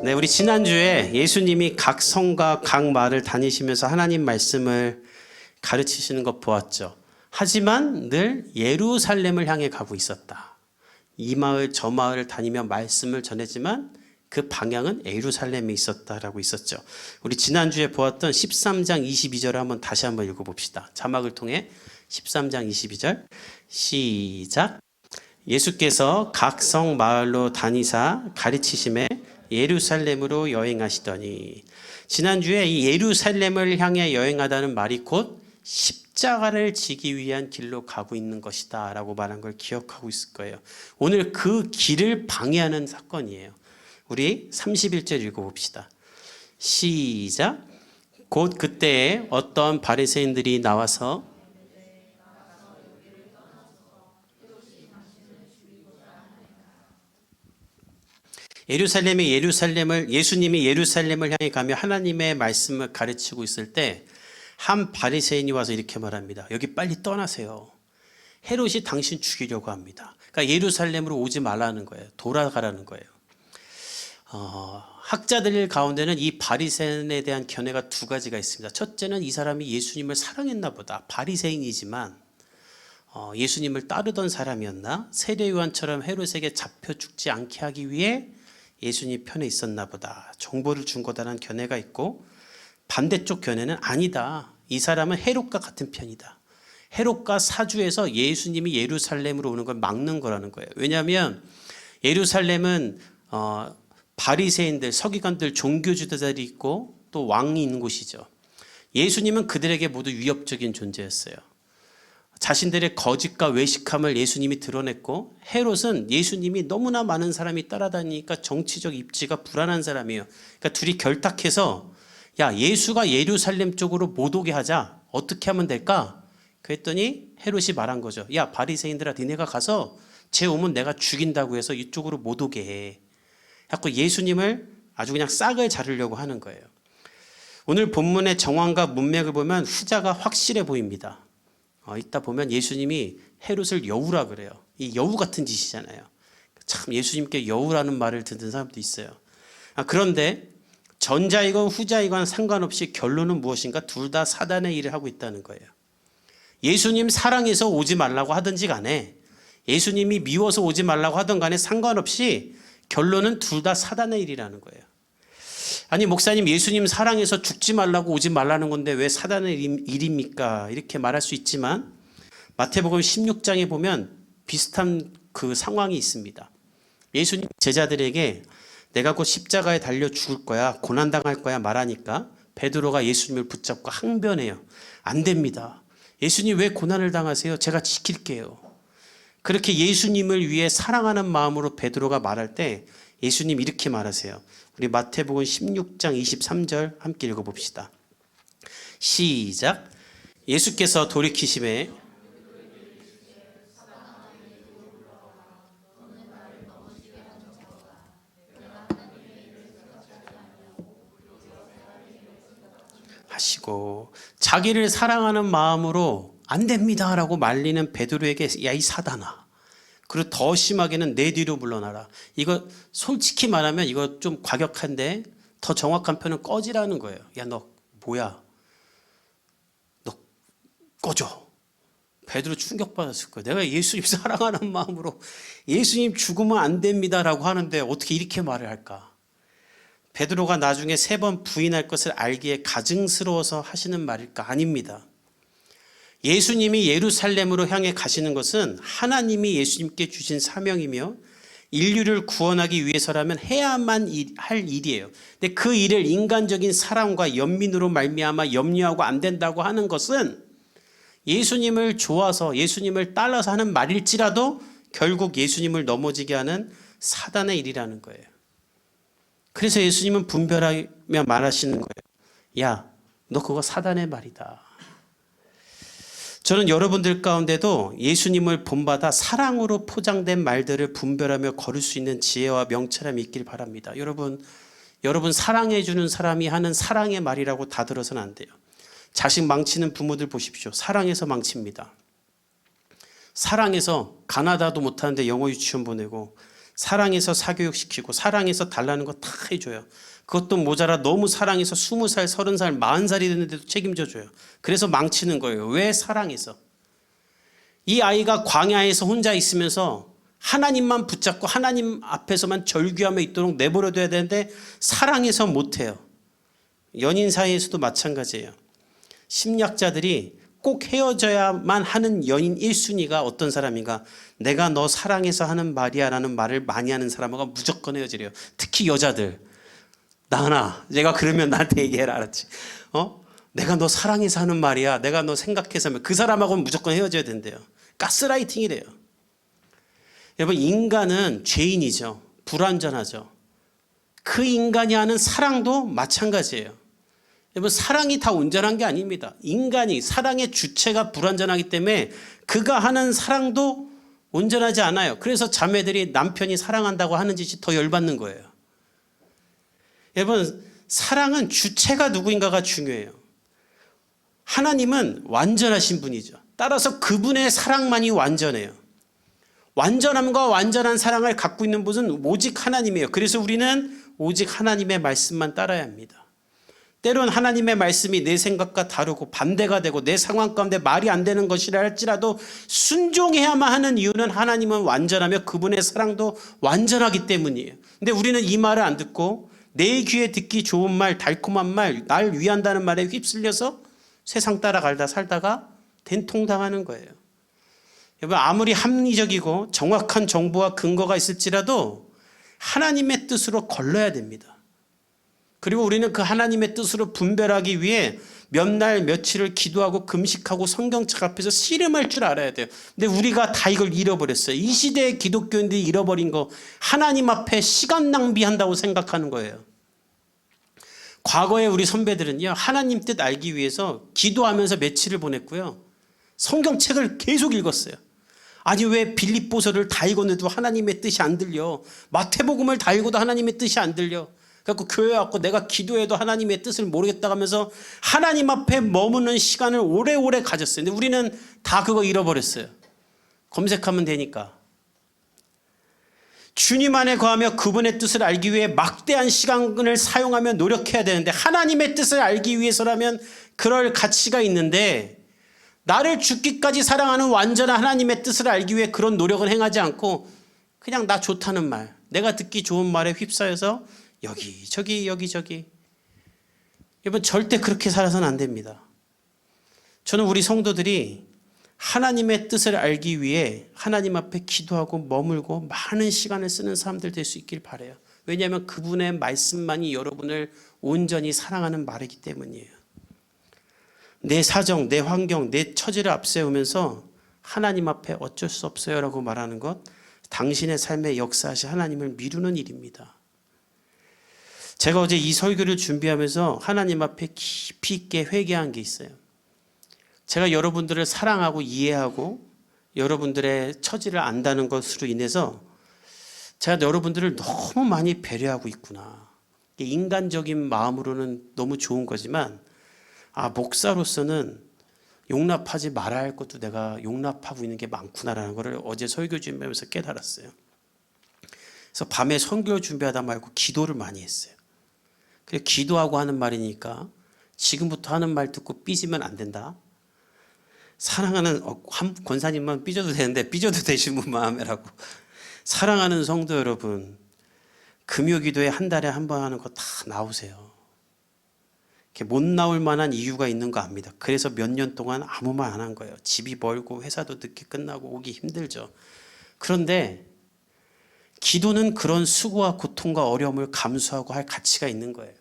네, 우리 지난주에 예수님이 각 성과 각 마을을 다니시면서 하나님 말씀을 가르치시는 것 보았죠. 하지만 늘 예루살렘을 향해 가고 있었다. 이 마을 저 마을을 다니며 말씀을 전했지만 그 방향은 예루살렘에 있었다라고 있었죠. 우리 지난주에 보았던 13장 22절을 한번 다시 한번 읽어봅시다. 자막을 통해 13장 22절 시작. 예수께서 각 성 마을로 다니사 가르치심에 예루살렘으로 여행하시더니, 지난주에 이 예루살렘을 향해 여행하다는 말이 곧 십자가를 지기 위한 길로 가고 있는 것이다 라고 말한 걸 기억하고 있을 거예요. 오늘 그 길을 방해하는 사건이에요. 우리 31절 읽어봅시다. 시작. 곧 그때에 어떤 바리새인들이 나와서 예수님이 예루살렘을 향해 가며 하나님의 말씀을 가르치고 있을 때 한 바리새인이 와서 이렇게 말합니다. 여기 빨리 떠나세요. 헤롯이 당신 죽이려고 합니다. 그러니까 예루살렘으로 오지 말라는 거예요. 돌아가라는 거예요. 학자들 가운데는 이 바리새인에 대한 견해가 두 가지가 있습니다. 첫째는 이 사람이 예수님을 사랑했나 보다. 바리새인이지만 예수님을 따르던 사람이었나? 세례요한처럼 헤롯에게 잡혀 죽지 않게 하기 위해 예수님 편에 있었나 보다. 정보를 준 거다라는 견해가 있고, 반대쪽 견해는 아니다. 이 사람은 헤롯과 같은 편이다. 헤롯과 사주에서 예수님이 예루살렘으로 오는 걸 막는 거라는 거예요. 왜냐하면 예루살렘은 바리새인들, 서기관들, 종교지도자들이 있고 또 왕이 있는 곳이죠. 예수님은 그들에게 모두 위협적인 존재였어요. 자신들의 거짓과 외식함을 예수님이 드러냈고, 헤롯은 예수님이 너무나 많은 사람이 따라다니니까 정치적 입지가 불안한 사람이에요. 그러니까 둘이 결탁해서 야, 예수가 예루살렘 쪽으로 못 오게 하자. 어떻게 하면 될까? 그랬더니 헤롯이 말한 거죠. 야, 바리새인들아, 니네가 가서 쟤 오면 내가 죽인다고 해서 이쪽으로 못 오게 해. 자꾸 예수님을 아주 그냥 싹을 자르려고 하는 거예요. 오늘 본문의 정황과 문맥을 보면 후자가 확실해 보입니다. 이따 보면 예수님이 헤롯을 여우라 그래요. 이 여우 같은 짓이잖아요. 참 예수님께 여우라는 말을 듣는 사람도 있어요. 그런데 전자이건 후자이건 상관없이 결론은 무엇인가? 둘 다 사단의 일을 하고 있다는 거예요. 예수님 사랑해서 오지 말라고 하든지 간에, 예수님이 미워서 오지 말라고 하든 간에 상관없이 결론은 둘 다 사단의 일이라는 거예요. 아니, 목사님, 예수님 사랑해서 죽지 말라고 오지 말라는 건데 왜 사단의 일입니까? 이렇게 말할 수 있지만 마태복음 16장에 보면 비슷한 그 상황이 있습니다. 예수님 제자들에게 내가 곧 십자가에 달려 죽을 거야, 고난당할 거야 말하니까 베드로가 예수님을 붙잡고 항변해요. 안 됩니다. 예수님 왜 고난을 당하세요? 제가 지킬게요. 그렇게 예수님을 위해 사랑하는 마음으로 베드로가 말할 때 예수님 이렇게 말하세요. 우리 마태복음 16장 23절 함께 읽어봅시다. 시작. 예수께서 돌이키심에 하시고, 자기를 사랑하는 마음으로 안 됩니다 라고 말리는 베드로에게 야, 이 사단아, 그리고 더 심하게는 내 뒤로 물러나라. 이거 솔직히 말하면 이거 좀 과격한데 더 정확한 표현은 꺼지라는 거예요. 야, 너 뭐야? 너 꺼져. 베드로 충격받았을 거예요. 내가 예수님 사랑하는 마음으로 예수님 죽으면 안 됩니다라고 하는데 어떻게 이렇게 말을 할까? 베드로가 나중에 3번 부인할 것을 알기에 가증스러워서 하시는 말일까? 아닙니다. 예수님이 예루살렘으로 향해 가시는 것은 하나님이 예수님께 주신 사명이며 인류를 구원하기 위해서라면 해야만 할 일이에요. 근데 그 일을 인간적인 사랑과 연민으로 말미암아 염려하고 안 된다고 하는 것은 예수님을 좋아서 예수님을 따라서 하는 말일지라도 결국 예수님을 넘어지게 하는 사단의 일이라는 거예요. 그래서 예수님은 분별하며 말하시는 거예요. 야, 너 그거 사단의 말이다. 저는 여러분들 가운데도 예수님을 본받아 사랑으로 포장된 말들을 분별하며 걸을 수 있는 지혜와 명철함이 있길 바랍니다. 여러분 사랑해 주는 사람이 하는 사랑의 말이라고 다 들어서는 안 돼요. 자식 망치는 부모들 보십시오. 사랑해서 망칩니다. 사랑해서 가나다도 못하는데 영어 유치원 보내고, 사랑해서 사교육시키고 사랑해서 달라는 거 다 해줘요. 그것도 모자라 너무 사랑해서 20살, 30살, 40살이 됐는데도 책임져 줘요. 그래서 망치는 거예요. 왜? 사랑해서. 이 아이가 광야에서 혼자 있으면서 하나님만 붙잡고 하나님 앞에서만 절규하며 있도록 내버려둬야 되는데 사랑해서 못해요. 연인 사이에서도 마찬가지예요. 심리학자들이 꼭 헤어져야만 하는 연인 1순위가 어떤 사람인가? 내가 너 사랑해서 하는 말이야 라는 말을 많이 하는 사람하고 무조건 헤어지래요. 특히 여자들. 나은아, 내가 그러면 나한테 얘기해라, 알았지? 내가 너 사랑해서 하는 말이야. 내가 너 생각해서 하면 그 사람하고는 무조건 헤어져야 된대요. 가스라이팅이래요. 여러분, 인간은 죄인이죠. 불완전하죠. 그 인간이 하는 사랑도 마찬가지예요. 여러분, 사랑이 다 온전한 게 아닙니다. 인간이 사랑의 주체가 불완전하기 때문에 그가 하는 사랑도 온전하지 않아요. 그래서 자매들이 남편이 사랑한다고 하는 짓이 더 열받는 거예요. 여러분, 사랑은 주체가 누구인가가 중요해요. 하나님은 완전하신 분이죠. 따라서 그분의 사랑만이 완전해요. 완전함과 완전한 사랑을 갖고 있는 분은 오직 하나님이에요. 그래서 우리는 오직 하나님의 말씀만 따라야 합니다. 때론 하나님의 말씀이 내 생각과 다르고 반대가 되고 내 상황 가운데 말이 안 되는 것이라 할지라도 순종해야만 하는 이유는 하나님은 완전하며 그분의 사랑도 완전하기 때문이에요. 근데 우리는 이 말을 안 듣고 내 귀에 듣기 좋은 말, 달콤한 말, 날 위한다는 말에 휩쓸려서 세상 따라가다 살다가 된통당하는 거예요. 여러분, 아무리 합리적이고 정확한 정보와 근거가 있을지라도 하나님의 뜻으로 걸러야 됩니다. 그리고 우리는 그 하나님의 뜻으로 분별하기 위해 몇 날 며칠을 기도하고 금식하고 성경책 앞에서 씨름할 줄 알아야 돼요. 근데 우리가 다 이걸 잃어버렸어요. 이 시대의 기독교인들이 잃어버린 거, 하나님 앞에 시간 낭비한다고 생각하는 거예요. 과거에 우리 선배들은요, 하나님 뜻 알기 위해서 기도하면서 며칠을 보냈고요, 성경책을 계속 읽었어요. 아니, 왜 빌립보서를 다 읽었는데도 하나님의 뜻이 안 들려? 마태복음을 다 읽어도 하나님의 뜻이 안 들려? 그래서 교회 왔고 내가 기도해도 하나님의 뜻을 모르겠다 하면서 하나님 앞에 머무는 시간을 오래오래 가졌어요. 근데 우리는 다 그거 잃어버렸어요. 검색하면 되니까. 주님 안에 거하며 그분의 뜻을 알기 위해 막대한 시간을 사용하며 노력해야 되는데, 하나님의 뜻을 알기 위해서라면 그럴 가치가 있는데, 나를 죽기까지 사랑하는 완전한 하나님의 뜻을 알기 위해 그런 노력은 행하지 않고 그냥 나 좋다는 말, 내가 듣기 좋은 말에 휩싸여서 여기저기 여기저기. 여러분, 절대 그렇게 살아서는 안 됩니다. 저는 우리 성도들이 하나님의 뜻을 알기 위해 하나님 앞에 기도하고 머물고 많은 시간을 쓰는 사람들 될 수 있길 바라요. 왜냐하면 그분의 말씀만이 여러분을 온전히 사랑하는 말이기 때문이에요. 내 사정, 내 환경, 내 처지를 앞세우면서 하나님 앞에 어쩔 수 없어요 라고 말하는 것, 당신의 삶에 역사하신 하나님을 미루는 일입니다. 제가 어제 이 설교를 준비하면서 하나님 앞에 깊이 있게 회개한 게 있어요. 제가 여러분들을 사랑하고 이해하고 여러분들의 처지를 안다는 것으로 인해서 제가 여러분들을 너무 많이 배려하고 있구나. 인간적인 마음으로는 너무 좋은 거지만, 목사로서는 용납하지 말아야 할 것도 내가 용납하고 있는 게 많구나라는 것을 어제 설교 준비하면서 깨달았어요. 그래서 밤에 설교 준비하다 말고 기도를 많이 했어요. 그래, 기도하고 하는 말이니까 지금부터 하는 말 듣고 삐지면 안 된다. 사랑하는 한 권사님만 삐져도 되는데 삐져도 되신 분 마음이라고. 사랑하는 성도 여러분, 금요기도에 한 달에 한 번 하는 거 다 나오세요. 이렇게 못 나올 만한 이유가 있는 거 압니다. 그래서 몇 년 동안 아무 말 안 한 거예요. 집이 멀고 회사도 늦게 끝나고 오기 힘들죠. 그런데 기도는 그런 수고와 고통과 어려움을 감수하고 할 가치가 있는 거예요.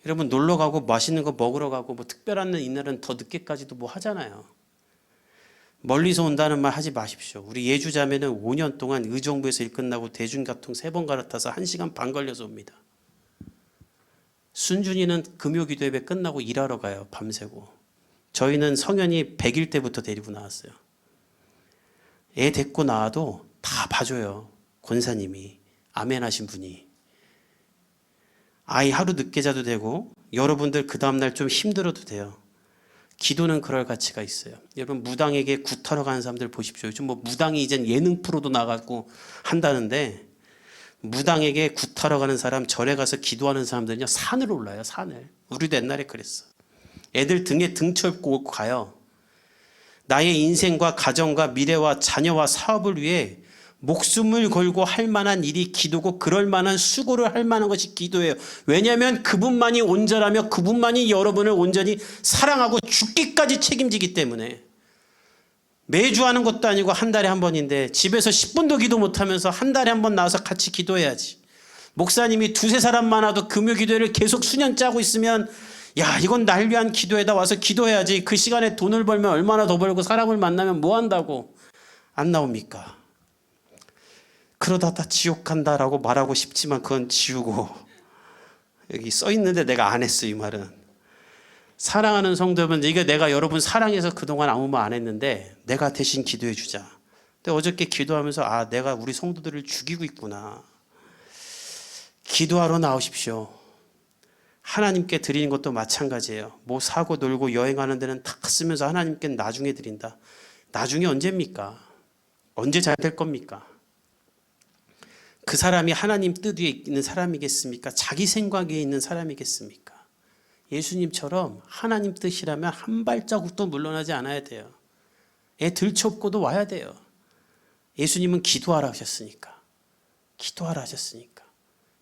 여러분, 놀러 가고 맛있는 거 먹으러 가고 뭐 특별한 이날은 더 늦게까지도 뭐 하잖아요. 멀리서 온다는 말 하지 마십시오. 우리 예주자매는 5년 동안 의정부에서 일 끝나고 대중교통 3번 갈아타서 1시간 반 걸려서 옵니다. 순준이는 금요기도 예배 끝나고 일하러 가요. 밤새고. 저희는 성현이 100일 때부터 데리고 나왔어요. 애 데리고 나와도 다 봐줘요. 권사님이, 아멘 하신 분이. 아이 하루 늦게 자도 되고 여러분들 그 다음날 좀 힘들어도 돼요. 기도는 그럴 가치가 있어요. 여러분 무당에게 굿하러 가는 사람들 보십시오. 요즘 뭐 무당이 이젠 예능 프로도 나가고 한다는데 무당에게 굿하러 가는 사람, 절에 가서 기도하는 사람들은요 산을 올라요. 산을. 우리도 옛날에 그랬어. 애들 등에 등쳐입고 가요. 나의 인생과 가정과 미래와 자녀와 사업을 위해 목숨을 걸고 할 만한 일이 기도고 그럴 만한 수고를 할 만한 것이 기도예요. 왜냐하면 그분만이 온전하며 그분만이 여러분을 온전히 사랑하고 죽기까지 책임지기 때문에. 매주 하는 것도 아니고 한 달에 한 번인데 집에서 10분도 기도 못하면서 한 달에 한 번 나와서 같이 기도해야지. 목사님이 두세 사람 많아도 금요 기도회를 계속 수년 짜고 있으면 야 이건 날 위한 기도회다 와서 기도해야지. 그 시간에 돈을 벌면 얼마나 더 벌고 사람을 만나면 뭐 한다고 안 나옵니까? 그러다 다 지옥 간다라고 말하고 싶지만 그건 지우고 여기 써 있는데 내가 안 했어. 이 말은 사랑하는 성도분, 이게 내가 여러분 사랑해서 그동안 아무 말 안 했는데 내가 대신 기도해 주자. 근데 어저께 기도하면서 아 내가 우리 성도들을 죽이고 있구나. 기도하러 나오십시오. 하나님께 드리는 것도 마찬가지예요. 뭐 사고 놀고 여행하는 데는 다 쓰면서 하나님께 나중에 드린다. 나중에 언제입니까? 언제 잘 될 겁니까? 그 사람이 하나님 뜻 위에 있는 사람이겠습니까? 자기 생각에 있는 사람이겠습니까? 예수님처럼 하나님 뜻이라면 한 발자국도 물러나지 않아야 돼요. 애 들쳐업고도 와야 돼요. 예수님은 기도하라 하셨으니까. 기도하라 하셨으니까.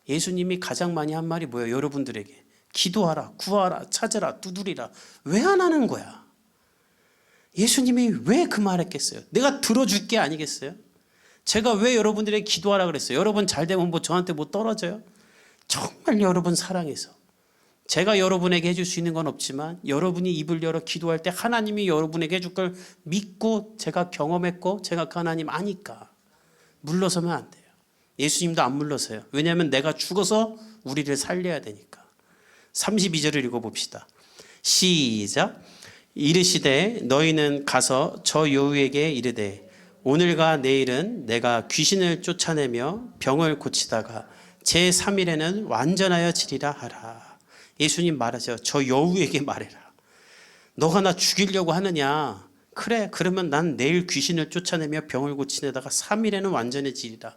예수님이 가장 많이 한 말이 뭐예요? 여러분들에게 기도하라, 구하라, 찾으라, 두드리라. 왜 안 하는 거야? 예수님이 왜 그 말 했겠어요? 내가 들어줄 게 아니겠어요? 제가 왜 여러분들에게 기도하라 그랬어요? 여러분 잘 되면 뭐 저한테 뭐 떨어져요? 정말 여러분 사랑해서. 제가 여러분에게 해줄 수 있는 건 없지만 여러분이 입을 열어 기도할 때 하나님이 여러분에게 해줄 걸 믿고 제가 경험했고 제가 그 하나님 아니까 물러서면 안 돼요. 예수님도 안 물러서요. 왜냐하면 내가 죽어서 우리를 살려야 되니까. 32절을 읽어봅시다. 시작. 이르시되 너희는 가서 저 여우에게 이르되 오늘과 내일은 내가 귀신을 쫓아내며 병을 고치다가 제3일에는 완전하여 지리라 하라. 예수님 말하죠. 저 여우에게 말해라. 너가 나 죽이려고 하느냐? 그래, 그러면 난 내일 귀신을 쫓아내며 병을 고치내다가 3일에는 완전해지리라.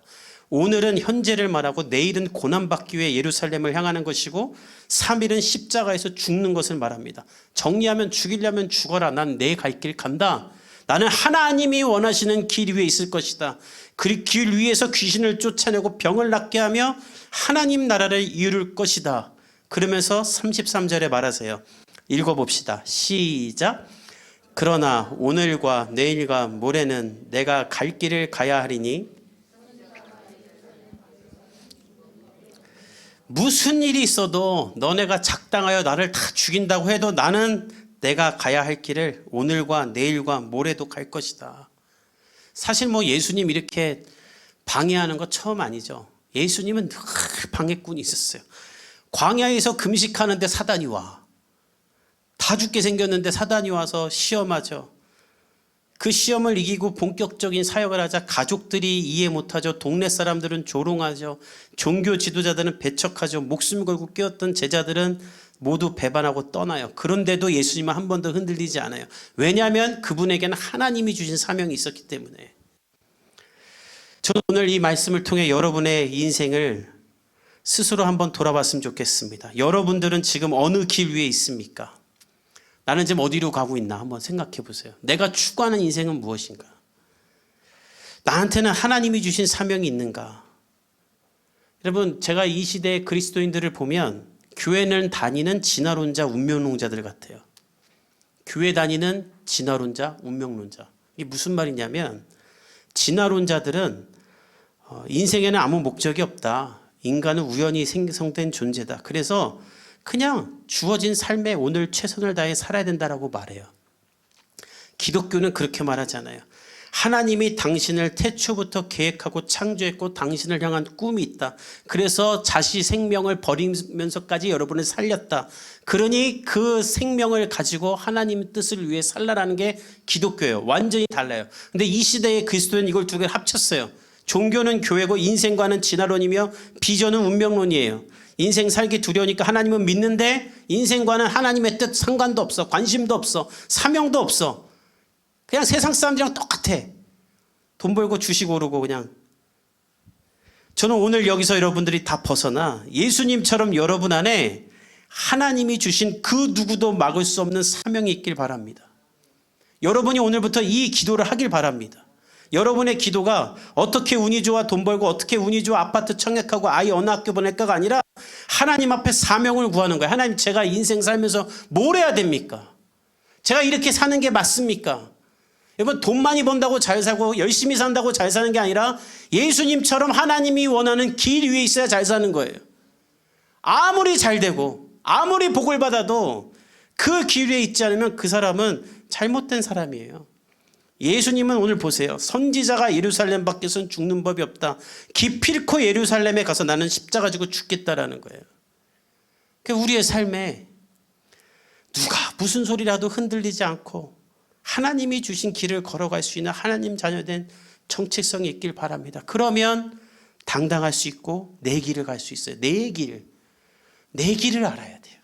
오늘은 현재를 말하고 내일은 고난받기 위해 예루살렘을 향하는 것이고 3일은 십자가에서 죽는 것을 말합니다. 정리하면 죽이려면 죽어라. 난 내 갈 길 간다. 나는 하나님이 원하시는 길 위에 있을 것이다. 그 길 위에서 귀신을 쫓아내고 병을 낫게 하며 하나님 나라를 이룰 것이다. 그러면서 33절에 말하세요. 읽어봅시다. 시작. 그러나 오늘과 내일과 모레는 내가 갈 길을 가야 하리니 무슨 일이 있어도 너네가 작당하여 나를 다 죽인다고 해도 나는 내가 가야 할 길을 오늘과 내일과 모레도 갈 것이다. 사실 뭐 예수님 이렇게 방해하는 거 처음 아니죠. 예수님은 늘 방해꾼이 있었어요. 광야에서 금식하는데 사단이 와. 다 죽게 생겼는데 사단이 와서 시험하죠. 그 시험을 이기고 본격적인 사역을 하자 가족들이 이해 못하죠. 동네 사람들은 조롱하죠. 종교 지도자들은 배척하죠. 목숨 걸고 깨웠던 제자들은 모두 배반하고 떠나요. 그런데도 예수님은 한 번도 흔들리지 않아요. 왜냐하면 그분에게는 하나님이 주신 사명이 있었기 때문에. 저는 오늘 이 말씀을 통해 여러분의 인생을 스스로 한번 돌아봤으면 좋겠습니다. 여러분들은 지금 어느 길 위에 있습니까? 나는 지금 어디로 가고 있나 한번 생각해 보세요. 내가 추구하는 인생은 무엇인가? 나한테는 하나님이 주신 사명이 있는가? 여러분, 제가 이 시대의 그리스도인들을 보면 교회는 다니는 진화론자, 운명론자들 같아요. 교회 다니는 진화론자, 운명론자. 이게 무슨 말이냐면 진화론자들은 인생에는 아무 목적이 없다. 인간은 우연히 생성된 존재다. 그래서 그냥 주어진 삶에 오늘 최선을 다해 살아야 된다라고 말해요. 기독교는 그렇게 말하잖아요. 하나님이 당신을 태초부터 계획하고 창조했고 당신을 향한 꿈이 있다. 그래서 자신의 생명을 버리면서까지 여러분을 살렸다. 그러니 그 생명을 가지고 하나님의 뜻을 위해 살라라는 게 기독교예요. 완전히 달라요. 근데 이 시대의 그리스도인 이걸 두 개를 합쳤어요. 종교는 교회고 인생과는 진화론이며 비전은 운명론이에요. 인생 살기 두려우니까 하나님은 믿는데 인생과는 하나님의 뜻 상관도 없어. 관심도 없어. 사명도 없어. 그냥 세상 사람들이랑 똑같아. 돈 벌고 주식 오르고 그냥. 저는 오늘 여기서 여러분들이 다 벗어나 예수님처럼 여러분 안에 하나님이 주신 그 누구도 막을 수 없는 사명이 있길 바랍니다. 여러분이 오늘부터 이 기도를 하길 바랍니다. 여러분의 기도가 어떻게 운이 좋아 돈 벌고 어떻게 운이 좋아 아파트 청약하고 아이 어느 학교 보낼까가 아니라 하나님 앞에 사명을 구하는 거예요. 하나님, 제가 인생 살면서 뭘 해야 됩니까? 제가 이렇게 사는 게 맞습니까? 여러분, 돈 많이 번다고 잘 살고 열심히 산다고 잘 사는 게 아니라 예수님처럼 하나님이 원하는 길 위에 있어야 잘 사는 거예요. 아무리 잘 되고 아무리 복을 받아도 그 길 위에 있지 않으면 그 사람은 잘못된 사람이에요. 예수님은 오늘 보세요. 선지자가 예루살렘 밖에서는 죽는 법이 없다. 기필코 예루살렘에 가서 나는 십자가 지고 죽겠다라는 거예요. 그러니까 우리의 삶에 누가 무슨 소리라도 흔들리지 않고 하나님이 주신 길을 걸어갈 수 있는 하나님 자녀된 정체성이 있길 바랍니다. 그러면 당당할 수 있고 내 길을 갈 수 있어요. 내 길을 알아야 돼요.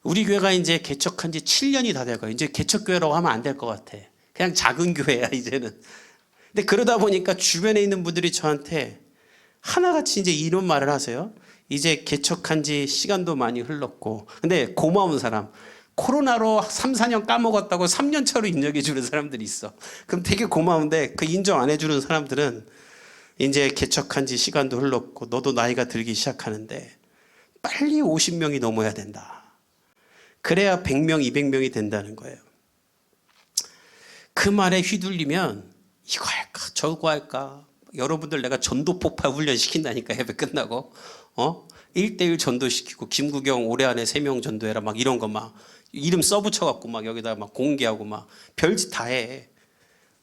우리 교회가 이제 개척한 지 7년이 다 돼가요. 이제 개척교회라고 하면 안 될 것 같아. 그냥 작은 교회야 이제는. 근데 그러다 보니까 주변에 있는 분들이 저한테 하나같이 이제 이런 말을 하세요. 이제 개척한 지 시간도 많이 흘렀고, 근데 고마운 사람, 코로나로 3, 4년 까먹었다고 3년 차로 인정해 주는 사람들이 있어. 그럼 되게 고마운데 그 인정 안 해주는 사람들은 이제 개척한 지 시간도 흘렀고 너도 나이가 들기 시작하는데 빨리 50명이 넘어야 된다. 그래야 100명, 200명이 된다는 거예요. 그 말에 휘둘리면 이거 할까 저거 할까. 여러분들 내가 전도 폭발 훈련 시킨다니까. 예배 끝나고 1대1 전도시키고 김구경 올해 안에 3명 전도해라 막 이런 거 막 이름 써붙여갖고 막 여기다 막 공개하고 막 별짓 다 해.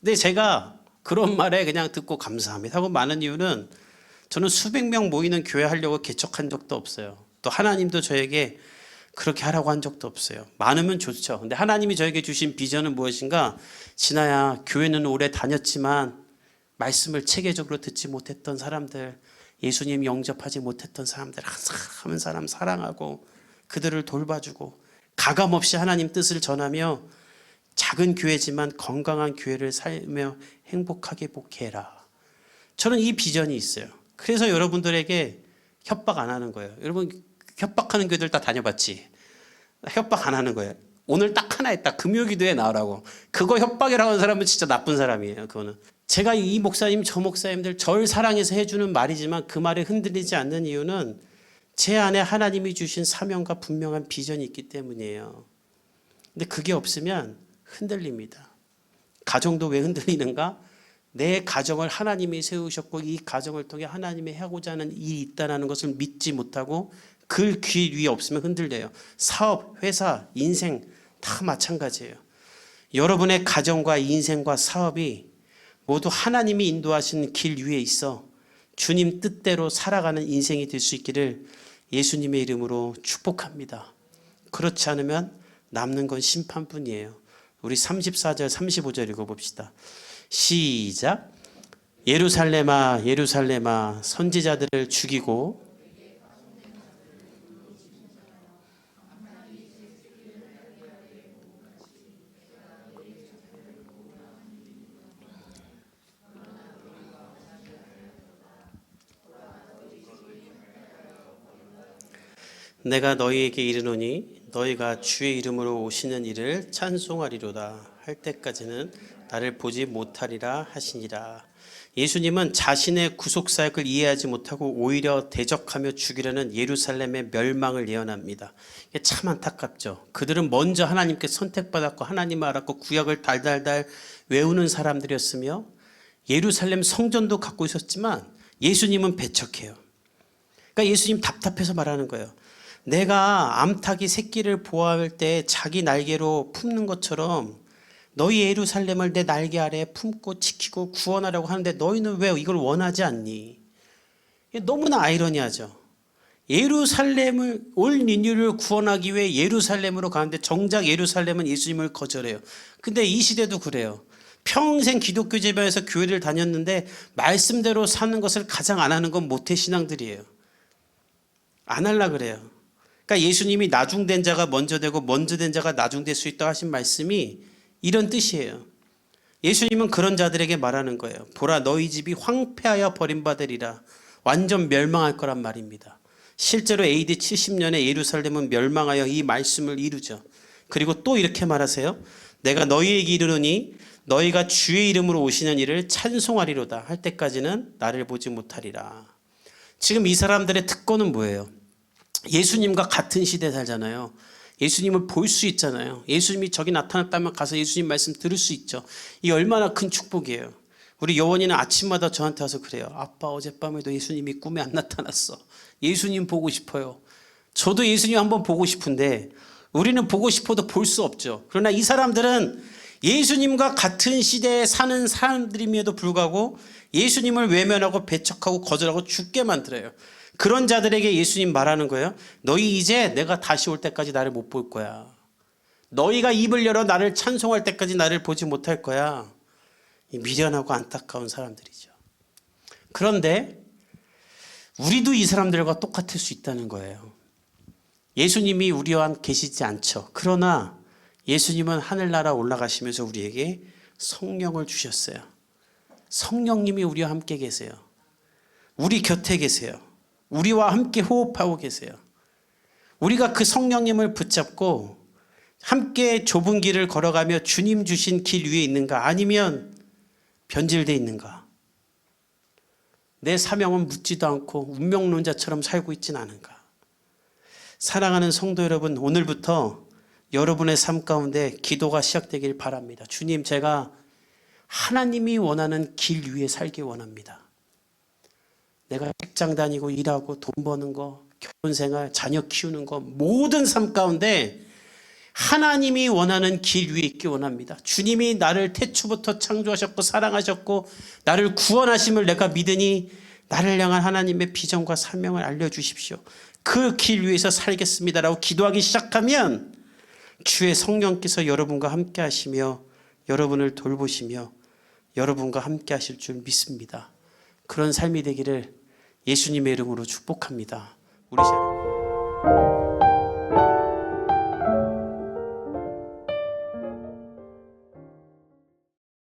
근데 제가 그런 말에 그냥 듣고 감사합니다 하고 많은 이유는 저는 수백 명 모이는 교회 하려고 개척한 적도 없어요. 또 하나님도 저에게 그렇게 하라고 한 적도 없어요. 많으면 좋죠. 근데 하나님이 저에게 주신 비전은 무엇인가? 진아야, 교회는 오래 다녔지만 말씀을 체계적으로 듣지 못했던 사람들, 예수님 영접하지 못했던 사람들 한 사람 사랑하고 그들을 돌봐주고 가감없이 하나님 뜻을 전하며 작은 교회지만 건강한 교회를 살며 행복하게 복해라. 저는 이 비전이 있어요. 그래서 여러분들에게 협박 안 하는 거예요. 여러분 협박하는 교회들 다 다녀봤지? 협박 안 하는 거예요. 오늘 딱 하나 했다. 금요기도에 나오라고. 그거 협박이라고 하는 사람은 진짜 나쁜 사람이에요. 그거는. 제가 이 목사님 저 목사님들 절 사랑해서 해주는 말이지만 그 말에 흔들리지 않는 이유는 제 안에 하나님이 주신 사명과 분명한 비전이 있기 때문이에요. 근데 그게 없으면 흔들립니다. 가정도 왜 흔들리는가? 내 가정을 하나님이 세우셨고 이 가정을 통해 하나님이 하고자 하는 일이 있다는 것을 믿지 못하고 그 길 위에 없으면 흔들려요. 사업, 회사, 인생 다 마찬가지예요. 여러분의 가정과 인생과 사업이 모두 하나님이 인도하신 길 위에 있어 주님 뜻대로 살아가는 인생이 될 수 있기를 예수님의 이름으로 축복합니다. 그렇지 않으면 남는 건 심판뿐이에요. 우리 34절 35절 읽어봅시다. 시작. 예루살렘아 예루살렘아 선지자들을 죽이고 내가 너희에게 이르노니 너희가 주의 이름으로 오시는 이를 찬송하리로다 할 때까지는 나를 보지 못하리라 하시니라. 예수님은 자신의 구속사역을 이해하지 못하고 오히려 대적하며 죽이려는 예루살렘의 멸망을 예언합니다. 이게 참 안타깝죠. 그들은 먼저 하나님께 선택받았고 하나님을 알았고 구약을 달달달 외우는 사람들이었으며 예루살렘 성전도 갖고 있었지만 예수님은 배척해요. 그러니까 예수님 답답해서 말하는 거예요. 내가 암탉이 새끼를 보호할 때 자기 날개로 품는 것처럼 너희 예루살렘을 내 날개 아래에 품고 지키고 구원하려고 하는데 너희는 왜 이걸 원하지 않니? 너무나 아이러니하죠. 예루살렘을 올 인류를 구원하기 위해 예루살렘으로 가는데 정작 예루살렘은 예수님을 거절해요. 근데 이 시대도 그래요. 평생 기독교 집안에서 교회를 다녔는데 말씀대로 사는 것을 가장 안 하는 건 모태신앙들이에요. 안 하려 그래요. 그러니까 예수님이 나중된 자가 먼저 되고 먼저 된 자가 나중될 수 있다고 하신 말씀이 이런 뜻이에요. 예수님은 그런 자들에게 말하는 거예요. 보라, 너희 집이 황폐하여 버림받으리라. 완전 멸망할 거란 말입니다. 실제로 AD 70년에 예루살렘은 멸망하여 이 말씀을 이루죠. 그리고 또 이렇게 말하세요. 내가 너희에게 이르노니 너희가 주의 이름으로 오시는 이를 찬송하리로다 할 때까지는 나를 보지 못하리라. 지금 이 사람들의 특권은 뭐예요? 예수님과 같은 시대에 살잖아요. 예수님을 볼 수 있잖아요. 예수님이 저기 나타났다면 가서 예수님 말씀 들을 수 있죠. 이 얼마나 큰 축복이에요. 우리 여원이는 아침마다 저한테 와서 그래요. 아빠, 어젯밤에도 예수님이 꿈에 안 나타났어. 예수님 보고 싶어요. 저도 예수님 한번 보고 싶은데 우리는 보고 싶어도 볼 수 없죠. 그러나 이 사람들은 예수님과 같은 시대에 사는 사람들임에도 불구하고 예수님을 외면하고 배척하고 거절하고 죽게 만들어요. 그런 자들에게 예수님 말하는 거예요. 너희 이제 내가 다시 올 때까지 나를 못 볼 거야. 너희가 입을 열어 나를 찬송할 때까지 나를 보지 못할 거야. 미련하고 안타까운 사람들이죠. 그런데 우리도 이 사람들과 똑같을 수 있다는 거예요. 예수님이 우리와 계시지 않죠. 그러나 예수님은 하늘나라 올라가시면서 우리에게 성령을 주셨어요. 성령님이 우리와 함께 계세요. 우리 곁에 계세요. 우리와 함께 호흡하고 계세요. 우리가 그 성령님을 붙잡고 함께 좁은 길을 걸어가며 주님 주신 길 위에 있는가, 아니면 변질되어 있는가? 내 사명은 묻지도 않고 운명론자처럼 살고 있진 않은가? 사랑하는 성도 여러분, 오늘부터 여러분의 삶 가운데 기도가 시작되길 바랍니다. 주님, 제가 하나님이 원하는 길 위에 살기 원합니다. 내가 직장 다니고 일하고 돈 버는 거, 결혼생활, 자녀 키우는 거, 모든 삶 가운데 하나님이 원하는 길 위에 있기 원합니다. 주님이 나를 태초부터 창조하셨고 사랑하셨고 나를 구원하심을 내가 믿으니 나를 향한 하나님의 비전과 사명을 알려주십시오. 그 길 위에서 살겠습니다라고 기도하기 시작하면 주의 성령께서 여러분과 함께 하시며 여러분을 돌보시며 여러분과 함께 하실 줄 믿습니다. 그런 삶이 되기를 예수님의 이름으로 축복합니다. 우리